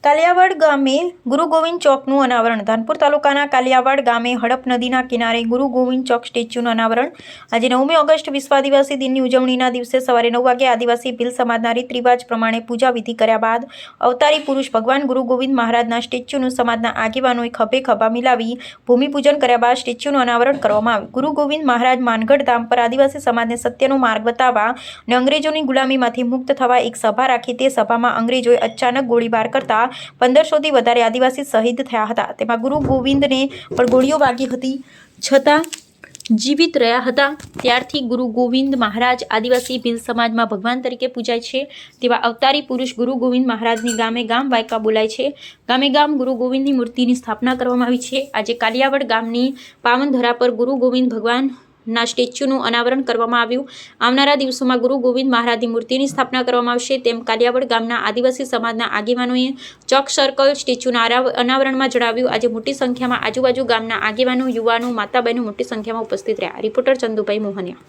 કાલિયાવાડ ગામે ગુરુ ગોવિંદ ચોકનું અનાવરણ. ધાનપુર તાલુકાના કાલિયાવાડ ગામે હડપ નદીના કિનારે ગુરુ ગોવિંદ ચોક સ્ટેચ્યુનું અનાવરણ. આજે 9મી ઓગસ્ટ વિશ્વ આદિવાસી દિનની ઉજવણીના દિવસે સવારે 9 વાગે આદિવાસી ભીલ સમાજના રીત રિવાજ પ્રમાણે પૂજા વિધિ કર્યા બાદ અવતારી પુરુષ ભગવાન ગુરુ ગોવિંદ મહારાજના સ્ટેચ્યુનું સમાજના આગેવાનોએ ખભે ખભા મિલાવી ભૂમિપૂજન કર્યા બાદ સ્ટેચ્યુનું અનાવરણ કરવામાં આવ્યું. ગુરુ ગોવિંદ મહારાજ માનગઢ ધામ પર આદિવાસી સમાજને સત્યનો માર્ગ બતાવવા અને અંગ્રેજોની ગુલામીમાંથી મુક્ત થવા એક સભા રાખી. તે સભામાં અંગ્રેજોએ અચાનક ગોળીબાર કરતા 1500થી વધારે આદિવાસી શહીદ થયા હતા. તેમાં ગુરુ ગોવિંદને પણ ગોળીઓ વાગી હતી, છતાં જીવિત રહ્યા હતા. ત્યારથી ગુરુ ગોવિંદ મહારાજ આદિવાસી ભીલ સમાજમાં ભગવાન તરીકે પૂજાય છે. તેવા અવતારી પુરુષ ગુરુ ગોવિંદ મહારાજની ગામે ગામ વાયકા બોલાય છે. ગામે ગામ ગુરુ ગોવિંદની મૂર્તિની સ્થાપના કરવામાં આવી છે. આજે કાલિયાવાડ ગામની પાવન ધરા પર ગુરુ ગોવિંદ ભગવાનના સ્ટેચ્યુનું અનાવરણ કરવામાં આવ્યું. આવનારા દિવસોમાં ગુરુ ગોવિંદ મહારાજની મૂર્તિની સ્થાપના કરવામાં આવશે તેમ કાલિયાવાડ ગામના આદિવાસી સમાજના આગેવાનોએ ચોક સર્કલ સ્ટેચ્યુના અનાવરણમાં જણાવ્યું. આજે મોટી સંખ્યામાં આજુબાજુ ગામના આગેવાનો, યુવાનો, માતા બહેનો મોટી સંખ્યામાં ઉપસ્થિત રહ્યા. રિપોર્ટર ચંદુભાઈ મોહનિયા.